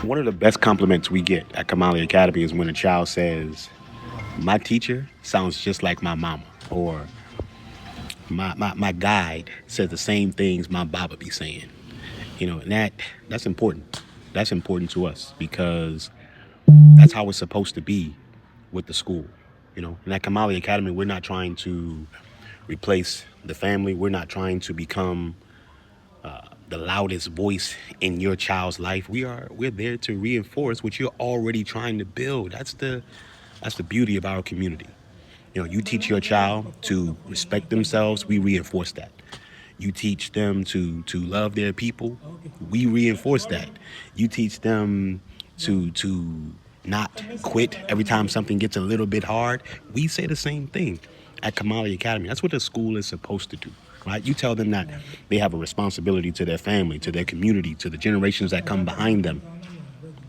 One of the best compliments we get at Kamali Academy is when a child says, "My teacher sounds just like my mama," or my guide says the same things my baba be saying. And that's important. That's important to us because that's how it's supposed to be with the school. And at Kamali Academy, we're not trying to replace the family. We're not trying to become the loudest voice in your child's life. We're there to reinforce what you're already trying to build. That's the beauty of our community. You teach your child to respect themselves, we reinforce that. You teach them to love their people, we reinforce that. You teach them to not quit every time something gets a little bit hard. We say the same thing at Kamali Academy. That's what the school is supposed to do. Right? You tell them that they have a responsibility to their family, to their community, to the generations that come behind them.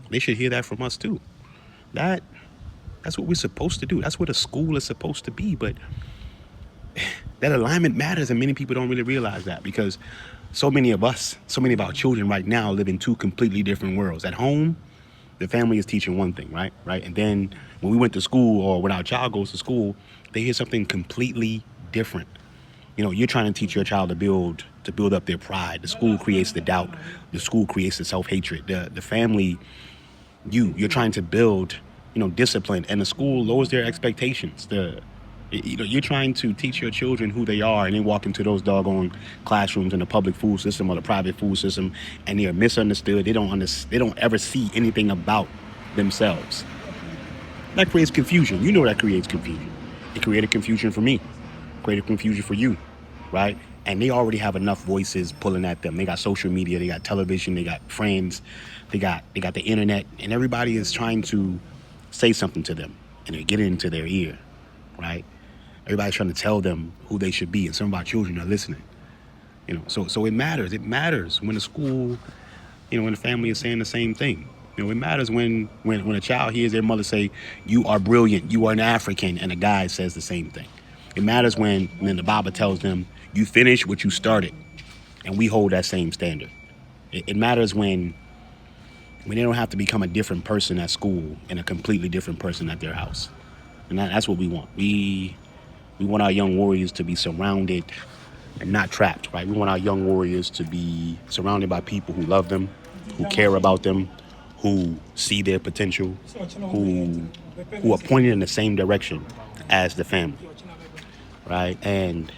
They should hear that from us too. That that's what we're supposed to do. That's what a school is supposed to be. But that alignment matters, and many people don't really realize that because so many of us, so many of our children right now live in two completely different worlds. At home, the family is teaching one thing, right? Right. And then when we went to school or when our child goes to school, they hear something completely different. You're trying to teach your child to build up their pride. The school creates the doubt. The school creates the self-hatred. The family, you're trying to build, discipline, and the school lowers their expectations. You're trying to teach your children who they are, and they walk into those doggone classrooms in the public food system or the private food system, and they are misunderstood. They don't ever see anything about themselves. That creates confusion. That creates confusion. It created confusion for me, created confusion for you, right? And they already have enough voices pulling at them. They got social media, they got television, they got friends, they got the internet, and everybody is trying to say something to them, and they're getting into their ear, right? Everybody's trying to tell them who they should be, and some of our children are listening. So it matters. It matters when the school, when the family is saying the same thing. It matters when a child hears their mother say, "You are brilliant. You are an African," and a guy says the same thing. It matters when the Bible tells them, "You finish what you started," and we hold that same standard. It matters when they don't have to become a different person at school and a completely different person at their house. And that's what we want. We want our young warriors to be surrounded and not trapped, right? We want our young warriors to be surrounded by people who love them, who care about them, who see their potential, who who are pointed in the same direction as the family, right? And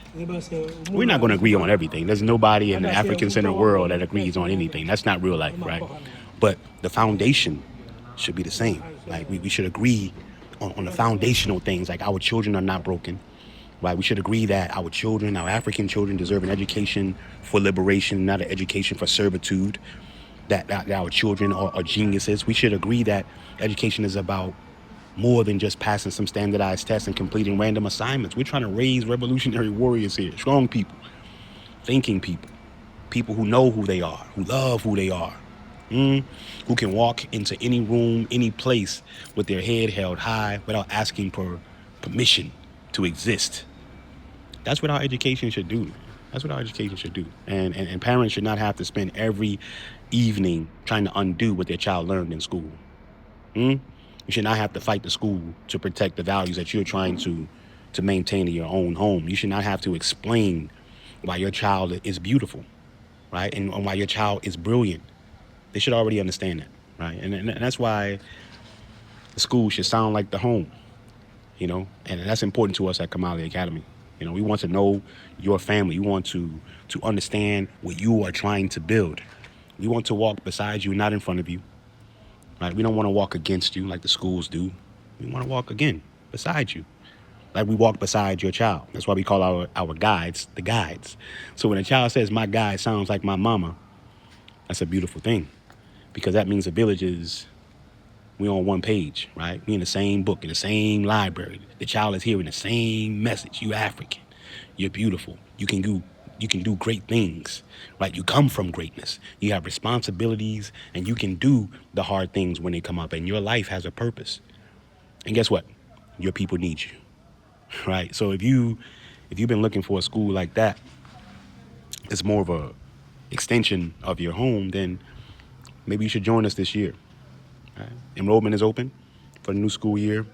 we're not going to agree on everything. There's nobody in the African-centered world that agrees on anything. That's not real life, right? But the foundation should be the same. Like we should agree on the foundational things. Like our children are not broken, right? We should agree that our children, our African children, deserve an education for liberation, not an education for servitude. That our children are geniuses. We should agree that education is about more than just passing some standardized tests and completing random assignments. We're trying to raise revolutionary warriors here, strong people, thinking people, people who know who they are, who love who they are, who can walk into any room, any place with their head held high without asking for permission to exist. That's what our education should do. That's what our education should do. And parents should not have to spend every evening trying to undo what their child learned in school. You should not have to fight the school to protect the values that you're trying to maintain in your own home. You should not have to explain why your child is beautiful, right? And why your child is brilliant. They should already understand that, right? And that's why the school should sound like the home, and that's important to us at Kamali Academy. We want to know your family. We want to understand what you are trying to build. We want to walk beside you, not in front of you. Right? We don't want to walk against you like the schools do. We want to walk again beside you, like we walk beside your child. That's why we call our guides the guides. So when a child says, "My guide sounds like my mama," that's a beautiful thing, because that means the village is we on one page, right? We in the same book, in the same library. The child is hearing the same message. You African. You're beautiful. You can do great things, right? You come from greatness. You have responsibilities, and you can do the hard things when they come up. And your life has a purpose. And guess what? Your people need you, right? So if you've been looking for a school like that, it's more of a extension of your home. Then maybe you should join us this year. Right? Enrollment is open for the new school year.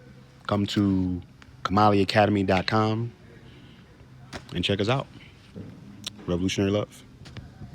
Come to KamaliAcademy.com and check us out. Revolutionary Love.